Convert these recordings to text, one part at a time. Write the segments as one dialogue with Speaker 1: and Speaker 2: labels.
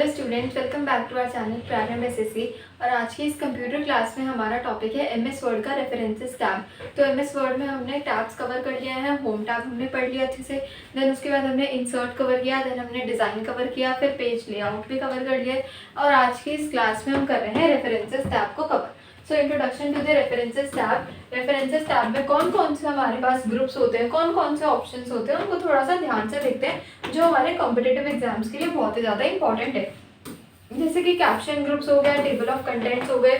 Speaker 1: Hello students, welcome back to our channel Prarambh SSC. और आज की इस कंप्यूटर क्लास में हमारा टॉपिक है एमएस वर्ड का रेफरेंसेस टैब। तो एमएस वर्ड में हमने टैब्स कवर कर लिया है। होम टैब हमने पढ़ लिया अच्छे से, देन उसके बाद हमने इंसर्ट कवर किया, देन हमने डिज़ाइन कवर किया, फिर पेज लेआउट भी कवर कर लिया। और आज की इस क्लास में हम कर रहे हैं रेफरेंसेस टैब को cover. So introduction to the references tab. References tab में कौन कौन से हमारे पास ग्रुप्स होते हैं, कौन कौन से ऑप्शंस होते हैं, उनको थोड़ा सा ध्यान से देखते हैं, जो हमारे कॉम्पिटिटिव एग्जाम्स के लिए बहुत ही ज़्यादा इंपॉर्टेंट है। जैसे कि कैप्शन ग्रुप्स हो गया, टेबल ऑफ कंटेंट्स हो गए,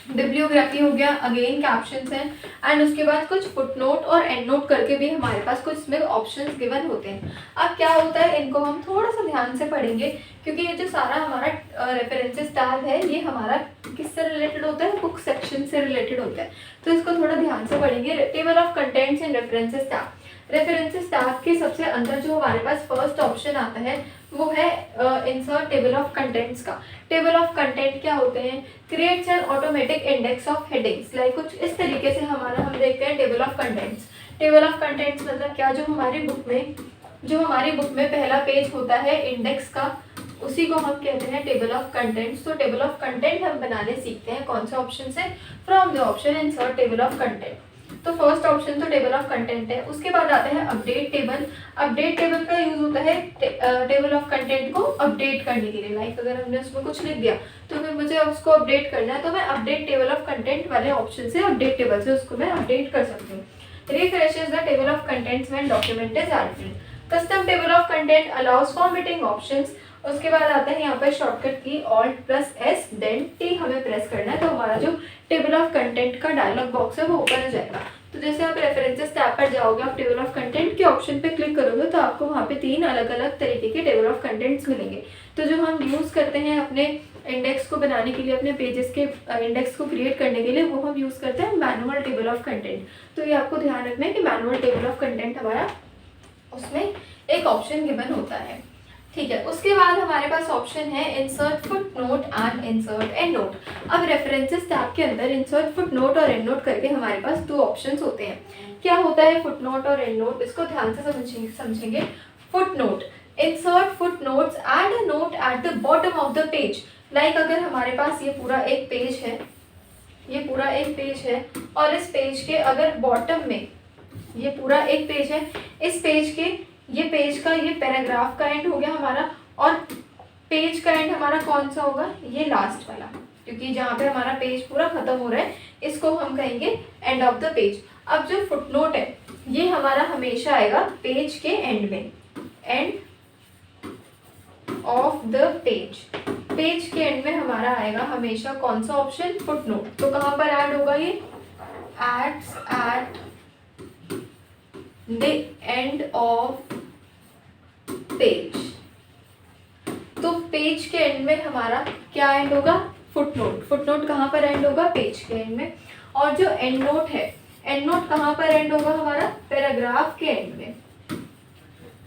Speaker 1: बिब्लियोग्राफी हो गया, अगेन कैप्शंस हैं, एंड उसके बाद कुछ फुटनोट और एंड नोट करके भी हमारे पास कुछ इसमें ऑप्शंस गिवन होते हैं। अब क्या होता है, इनको हम थोड़ा सा ध्यान से पढ़ेंगे, क्योंकि ये जो सारा हमारा रेफरेंसेस टैब है ये हमारा किससे रिलेटेड होता है, बुक सेक्शन से रिलेटेड होता है। तो इसको थोड़ा ध्यान से पढ़ेंगे। Table of contents in references tab. References tab के सबसे अंदर जो हमारे पास फर्स्ट ऑप्शन आता है वो है इंसर्ट टेबल ऑफ कंटेंट्स का। टेबल ऑफ कंटेंट क्या होते हैं, creates an automatic index of headings. Like कुछ इस तरीके से हम देखते हैं table of contents. Table of contents मतलब क्या, जो हमारी बुक में पहला पेज होता है इंडेक्स का, उसी को हम कहते हैं टेबल ऑफ कंटेंट्स। तो टेबल ऑफ कंटेंट हम बनाने सीखते हैं कौन से ऑप्शन से, from the option insert table of content. तो फर्स्ट ऑप्शन तो टेबल ऑफ कंटेंट है। उसके बाद आता है अपडेट टेबल। अपडेट टेबल का यूज होता है टेबल ऑफ कंटेंट को अपडेट करने के लिए। लाइक अगर हमने उसमें कुछ लिख दिया तो फिर मुझे उसको अपडेट करना है, तो मैं अपडेट टेबल ऑफ कंटेंट वाले ऑप्शन से, अपडेट टेबल से उसको मैं अपडेट कर सकती हूँ। Refreshes the table of contents when document is edited. Custom table of content allows formatting options. उसके बाद आता है यहाँ पर शॉर्टकट की Alt+S देन T हमें प्रेस करना है, तो हमारा जो टेबल ऑफ कंटेंट का डायलॉग बॉक्स है वो ओपन हो जाएगा। तो जैसे आप रेफरेंसेस टैब पर जाओगे, आप टेबल ऑफ कंटेंट के ऑप्शन पे क्लिक करोगे तो आपको वहाँ पे 3 अलग अलग तरीके के टेबल ऑफ कंटेंट्स मिलेंगे। तो जो हम यूज़ करते हैं अपने इंडेक्स को बनाने के लिए, अपने पेजेस के इंडेक्स को क्रिएट करने के लिए, वो हम यूज़ करते हैं मैनुअल टेबल ऑफ कंटेंट। तो ये आपको ध्यान रखना है कि मैनुअल टेबल ऑफ कंटेंट हमारा उसमें एक ऑप्शन गिवन होता है। ठीक है, उसके बाद हमारे पास ऑप्शन है insert footnote and insert and note. अब रेफरेंसेस टैब के अंदर इंसर्ट फुटनोट और एंड नोट करके हमारे पास 2 ऑप्शंस होते हैं। क्या होता है फुटनोट और एंड नोट, इसको ध्यान से समझेंगे। Footnote, insert footnotes and a note at the bottom of the page. Like अगर हमारे पास ये पूरा एक पेज है, और इस पेज के अगर बॉटम में ये पूरा एक पेज है, इस पेज के ये पैराग्राफ का एंड हो गया हमारा, और पेज का एंड हमारा कौन सा होगा, ये लास्ट वाला, क्योंकि जहाँ पे हमारा पेज पूरा खत्म हो रहा है इसको हम कहेंगे एंड ऑफ द पेज। अब जो फुटनोट है ये हमारा हमेशा आएगा पेज के एंड में, एंड ऑफ द पेज के एंड में हमारा आएगा हमेशा कौन सा ऑप्शन, फुटनोट। तो कहाँ पर ऐड होगा ये, at the end of page. तो पेज के एंड में हमारा क्या एंड होगा, फुटनोट। फुटनोट कहाँ पर एंड होगा, पेज के एंड में। और जो एंड नोट है, एंड नोट कहाँ पर एंड होगा हमारा, पैराग्राफ के एंड में।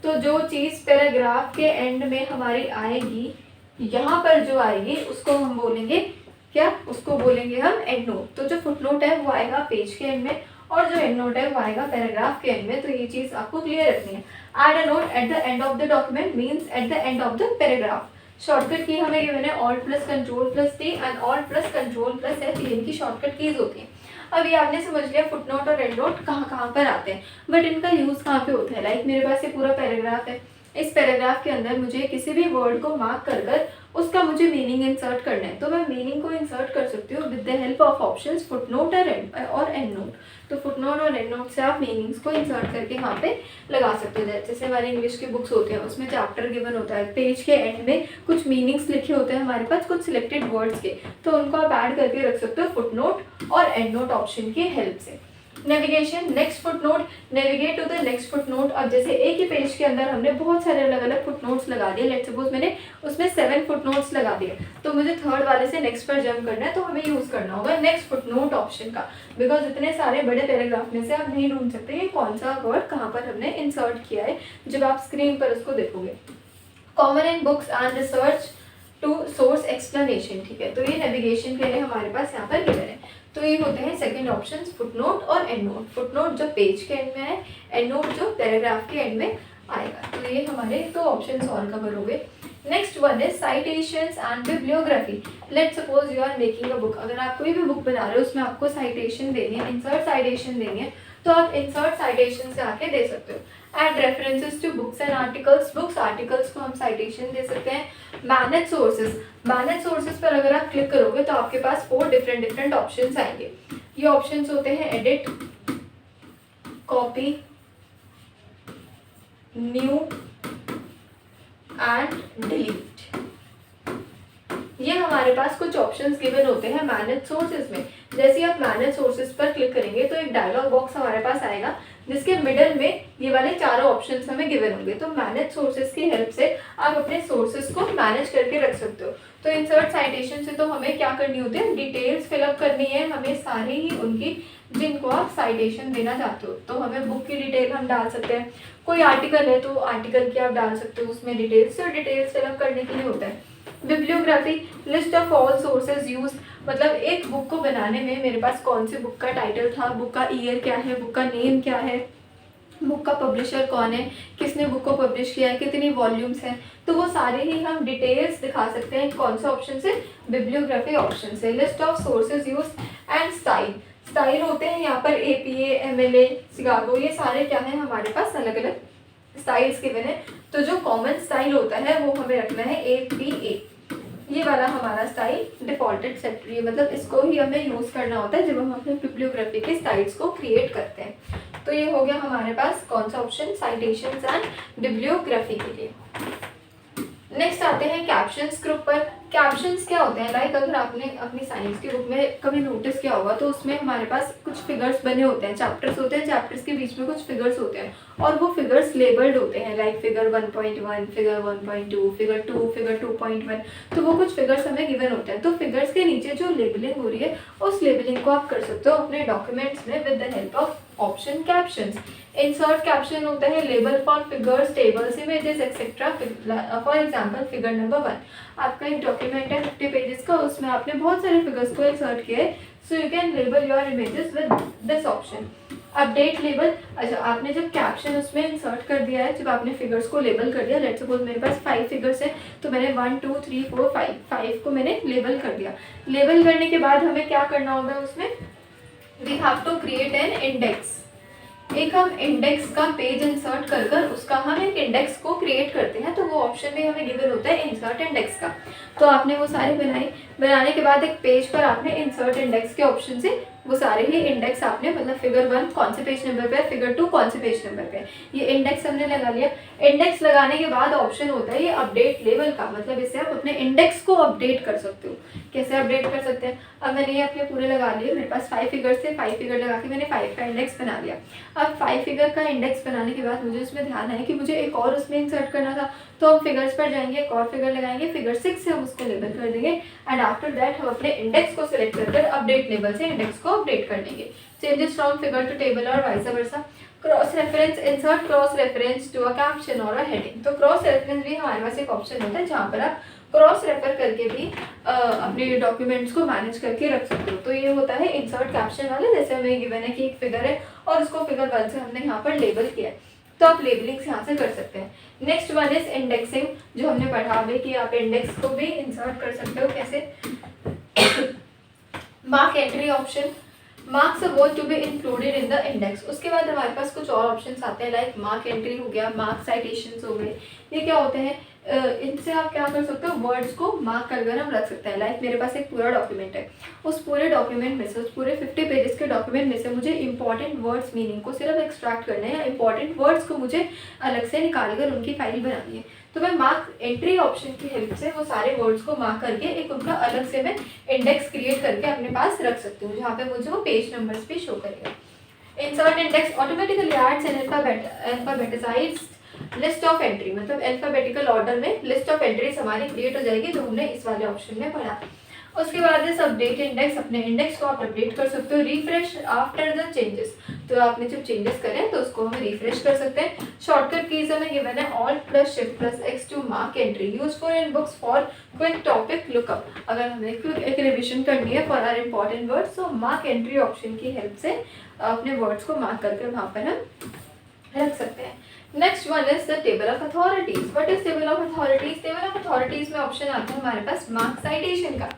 Speaker 1: तो जो चीज पैराग्राफ के एंड में हमारी आएगी, यहाँ पर जो आएगी उसको हम बोलेंगे क्या, उसको बोलेंगे हम एंड नोट। तो जो फुटनोट है वो आएगा पेज के एंड में, और जो एंड नोट है वो आएगा पैराग्राफ के एंड में। तो ये चीज आपको क्लियर रखनी है। Add a note at the end of the document means at the end of the paragraph. Shortcut की हमें गिवन है Alt+Ctrl+T एंड Alt+Ctrl+F, ये इनकी शॉर्टकट कीज होती हैं। अब ये आपने समझ लिया फुटनोट और एंड नोट कहाँ पर आते हैं, बट इनका यूज कहाँ पे होता है। लाइक मेरे पास ये पूरा पैराग्राफ है, इस पैराग्राफ के अंदर मुझे किसी भी वर्ड को मार्क कर उसका मुझे मीनिंग इंसर्ट करना है, तो मैं मीनिंग को इंसर्ट कर सकती हूँ with the help of options footnote और एंड नोट। तो फुटनोट और एंड नोट से आप मीनिंग्स को इंसर्ट करके यहाँ पे लगा सकते हो। जैसे हमारी इंग्लिश की बुक्स होते हैं उसमें चैप्टर गिवन होता है, पेज के एंड में कुछ मीनिंग्स लिखे होते हैं हमारे पास कुछ सिलेक्टेड वर्ड्स के, तो उनको आप ऐड करके रख सकते हो फुटनोट और एंड नोट ऑप्शन की हेल्प से। Navigation, next footnote, navigate to the next footnote. अब जैसे एक ही पेज के अंदर हमने बहुत सारे अलग अलग फुटनोट्स लगा दिए, लेट्स सपोज मैंने उसमें 7 फुटनोट्स लगा दिए, तो मुझे थर्ड वाले से नेक्स्ट पर जंप करना है, तो हमें यूज करना होगा नेक्स्ट फुटनोट ऑप्शन का, बिकॉज इतने सारे बड़े पैराग्राफ में से आप नहीं ढूंढ सकते ये कौन सा वर्ड कहाँ पर हमने इंसर्ट किया है जब आप स्क्रीन पर उसको देखोगे। Common in books and research to source explanation, ठीक है, तो ये नेविगेशन के लिए हमारे पास यहाँ पर गिवन है। तो ये होते हैं सेकंड ऑप्शंस, फुटनोट और एंड नोट। फुटनोट जो पेज के एंड में है, एंड नोट जो पैराग्राफ के एंड में आएगा। तो ये हमारे 2 ऑप्शंस और कवर हो गए। Next one is citations and bibliography. Let's suppose you are making a book, अगर आप कोई भी बुक बना रहे हो उसमें आपको साइटेशन देनी है, इंसर्ट साइटेशन देनी है, तो आप इंसर्ट साइटेशन से आके दे सकते हो। Add references to books and articles, books articles को हम साइटेशन दे सकते हैं। मैनेज सोर्सेज, मैनेज सोर्सेज पर अगर आप क्लिक करोगे तो आपके पास 4 डिफरेंट ऑप्शंस आएंगे। ये ऑप्शंस होते हैं edit, copy, new and delete. ये हमारे पास कुछ ऑप्शंस गिवन होते हैं मैनेज सोर्सेज में। जैसे ही आप मैनेज सोर्सेज पर क्लिक करेंगे तो एक डायलॉग बॉक्स हमारे पास आएगा जिसके मिडल में ये वाले चारों ऑप्शंस हमें गिवन होंगे। तो मैनेज सोर्सेज की हेल्प से आप अपने सोर्सेज को मैनेज करके रख सकते हो। तो इंसर्ट साइटेशन से तो हमें क्या करनी होती है, डिटेल्स फिलअप करनी है हमें सारी ही उनकी जिनको आप साइटेशन देना चाहते हो। तो हमें बुक की डिटेल हम डाल सकते हैं, कोई आर्टिकल है तो आर्टिकल की आप डाल सकते हो उसमें डिटेल्स, तो डिटेल्स फिलअप करने के लिए होता है। Bibliography, list of all sources use, मतलब एक बुक को बनाने में मेरे पास कौन सी बुक का टाइटल था, बुक का ईयर क्या है, बुक का नेम क्या है, बुक का पब्लिशर कौन है, किसने बुक को पब्लिश किया है, कितनी वॉल्यूम्स हैं, तो वो सारे ही हम डिटेल्स दिखा सकते हैं कौन सा ऑप्शन से, बिब्लियोग्राफी ऑप्शन से। List of sources use and style, style होते हैं यहाँ पर APA, MLA, शिकागो, ये सारे क्या है हमारे पास अलग अलग स्टाइल्स गिवन है। तो जो कॉमन स्टाइल होता है वो हमें रखना है APA, ये वाला हमारा स्टाइल डिफॉल्टेड सेट, मतलब इसको ही हमें यूज करना होता है जब हम अपने बिब्लियोग्राफी के स्टाइल्स को क्रिएट करते हैं। तो ये हो गया हमारे पास कौन सा ऑप्शन, साइटेशंस एंड बिब्लियोग्राफी के लिए। नेक्स्ट आते हैं कैप्शंस ग्रुप पर। कैप्शंस क्या होते हैं, लाइक अगर आपने अपनी साइंस की बुक में कभी नोटिस किया होगा तो उसमें हमारे पास कुछ फिगर्स बने होते हैं, चैप्टर्स होते हैं, चैप्टर्स के बीच में कुछ फिगर्स होते हैं और वो फिगर्स लेबल्ड होते हैं, like figure 1.1, figure 1.2, figure 2, figure 2.1, तो वो कुछ फिगर्स हमें गिवन होते हैं। तो फिगर्स के नीचे जो लेबलिंग हो रही है उस लेबलिंग को आप कर सकते हो अपने डॉक्यूमेंट्स में with the help of option captions. Insert caption होता है label for figures, tables, images etcetera. For example figure number 1, आपका एक डॉक्यूमेंट है 50 पेजेस का, उसमें आपने बहुत सारे फिगर्स को इंसर्ट किया है, so you can label your images with this option. Update label, अच्छा आपने जब कैप्शन उसमें इंसर्ट कर दिया है, जब आपने फिगर्स को लेबल कर दिया, लेट्स सपोज मेरे पास 5 फिगर्स है तो मैंने 1 2 3 4 5 को मैंने लेबल कर दिया। लेबल करने के बाद हमें क्या करना होगा उसमें, we have to create an index. एक हम इंडेक्स का पेज इंसर्ट कर कर उसका हम एक इंडेक्स को क्रिएट करते हैं, तो वो ऑप्शन भी हमें गिवन होता है इंसर्ट इंडेक्स का। तो आपने वो सारे बनाने के बाद एक पेज पर आपने इंसर्ट इंडेक्स के ऑप्शन से वो सारे ही इंडेक्स आपने, मतलब फिगर 1 कौन से पेज नंबर पे है, फिगर 2 कौन से पेज नंबर पे है, ये इंडेक्स हमने लगा लिया। इंडेक्स लगाने के बाद ऑप्शन होता है ये अपडेट लेवल का, मतलब इससे आप अपने इंडेक्स को अपडेट कर सकते हो। कैसे अपडेट कर सकते हैं, अब मैंने ये अपने पूरे लगा लिए, मेरे पास 5 फिगर्स थे, 5 फिगर लगा के मैंने 5 का इंडेक्स बना लिया। अब 5 फिगर का इंडेक्स बनाने के बाद मुझे उसमें ध्यान आया कि मुझे एक और उसमें इंसर्ट करना था, तो हम फिगर्स पर जाएंगे, एक और फिगर लगाएंगे, फिगर 6 से हम उसको लेबल कर देंगे एंड आफ्टर दैट हम अपने इंडेक्स को सिलेक्ट कर अपडेट लेवल से इंडेक्स को अपडेट कर देंगे। Changes from figure to table और vice versa. Cross reference, insert cross reference to a caption और अ हेडिंग। तो क्रॉस रेफरेंस भी हमारे पास एक ऑप्शन होता है जहाँ पर आप क्रॉस रेफर करके भी अपने डॉक्यूमेंट्स को मैनेज करके रख सकते हो। तो ये होता है इंसर्ट कैप्शन वाले, जैसे हमें गिवन है कि एक फिगर है और उसको फिगर 1 से हमने यहाँ पर लेबल किया है, तो आप लेबलिंग यहाँ से कर सकते हैं। नेक्स्ट वन इज इंडेक्सिंग, जो हमने पढ़ा अभी कि आप इंडेक्स को भी इंसर्ट कर सकते हो कैसे। Mark entry option, marks about to be included in the index. उसके बाद हमारे पास कुछ और ऑप्शंस आते हैं, लाइक मार्क एंट्री हो गया, मार्क साइटेशंस हो गए। ये क्या होते हैं, इनसे आप क्या कर सकते हो, वर्ड्स को मार्क कर हम रख सकते हैं। लाइक मेरे पास एक पूरा डॉक्यूमेंट है, उस पूरे डॉक्यूमेंट में से, उस पूरे 50 पेजेस के डॉक्यूमेंट में से मुझे इंपॉर्टेंट वर्ड्स मीनिंग को सिर्फ एक्सट्रैक्ट करना है, या इंपॉर्टेंट वर्ड्स को मुझे अलग से निकाल कर उनकी फाइल बनानी है। तो मैं मार्क एंट्री ऑप्शन की हेल्प से वो सारे वर्ड्स को मार्क करके एक उनका अलग से मैं इंडेक्स क्रिएट करके अपने पास रख सकती हूँ, जहाँ पे मुझे वो पेज नंबर्स भी शो करेगा। Insert index automatically adds an alphabetized list of entry, मतलब अल्फाबेटिकल ऑर्डर में लिस्ट ऑफ एंट्रीज हमारी क्रिएट हो जाएगी, जो हमने इस वाले ऑप्शन में पढ़ा। उसके बाद इस अपडेट इंडेक्स, अपने इंडेक्स को आप अपडेट कर सकते हो। रिफ्रेश आफ्टर द चेंजेस, तो आपने जब चेंजेस करें तो उसको हम रिफ्रेश कर सकते हैं। शॉर्टकट कीज हमें गिवन है alt plus shift plus X to mark entry, useful in books for quick topic lookup. अगर हमें क्विक एक रिविजन करनी है फॉर आर इंपॉर्टेंट वर्ड्स, तो मार्क एंट्री ऑप्शन की हेल्प से अपने वर्ड्स को मार्क करके वहाँ पर हम रख सकते हैं। Next one is the table of authorities. What is table of authorities? Table of authorities में ऑप्शन आता है हमारे पास मार्क साइटेशन का।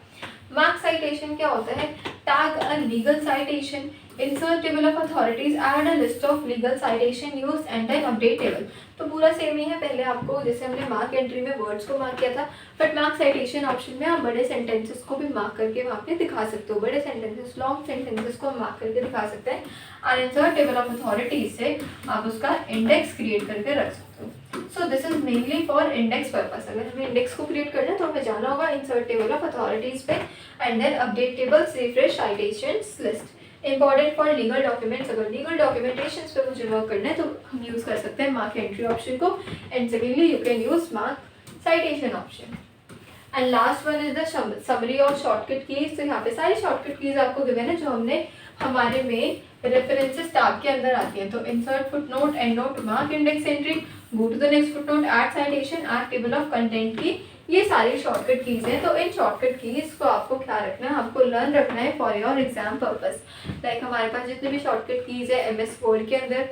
Speaker 1: मार्क साइटेशन क्या होता है? Tag a legal citation, insert table of authorities, add a list of legal citation used and then update table। तो पूरा सेम ही है, पहले आपको जैसे हमने मार्क एंट्री में वर्ड्स को मार्क किया था, बट मार्क साइटेशन ऑप्शन में आप बड़े सेंटेंसेस को भी मार्क करके वहाँ पे दिखा सकते हो। बड़े सेंटेंसेस, लॉन्ग सेंटेंसेस को मार्क करके दिखा सकते हैं और insert table of authorities से आप उसका इंडेक्स क्रिएट करके रख सकते हो। So this is mainly for index purpose. अगर हमें इंडेक्स को क्रिएट करना है तो हमें जाना होगा इंसर्ट टेबल ऑफ अथॉरिटीज पे and then update tables, refresh citations list. Important for legal documents, अगर लीगल डॉक्यूमेंटेशन पे मुझे वर्क करना है तो हम यूज़ कर सकते हैं मार्क एंट्री ऑप्शन को, and secondly you can use mark citation option. And last one is the summary और शॉर्टकट कीज। तो यहाँ पे सारी शॉर्टकट कीज आपको गिवन है जो हमने हमारे में रेफरेंसेस टैब के अंदर आती हैं। तो insert footnote, end note, mark index entry, go to the next footnote, add citation, add table of content की, ये सारी शॉर्टकट कीज हैं। तो इन शॉर्टकट कीज को आपको क्या रखना है? आपको लर्न रखना है for your exam purpose. Like हमारे पास जितने भी शॉर्टकट कीज है MS वर्ड के अंदर,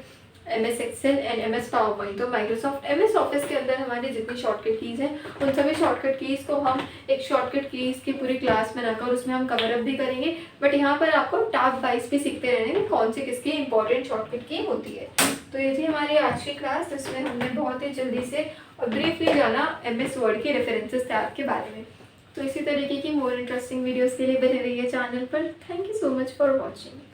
Speaker 1: MS Excel and MS PowerPoint, तो माइक्रोसॉफ्ट MS ऑफिस के अंदर हमारी जितनी शॉर्टकट कीज हैं उन सभी शॉर्टकट कीज को हम एक शॉर्टकट कीज की पूरी क्लास में रखकर उसमें हम कवर अप भी करेंगे। बट यहाँ पर आपको टैब वाइज भी सीखते रहने कि कौन सी किसकी इंपॉर्टेंट शॉर्टकट की होती है। तो ये थी हमारी आज की क्लास, जिसमें हमने बहुत ही जल्दी से और ब्रीफली जाना MS वर्ड के रेफरेंसेस टैब के बारे में। तो इसी तरीके की मोर इंटरेस्टिंग वीडियोज़ के लिए बने रहिए चैनल पर। Thank you so much for watching.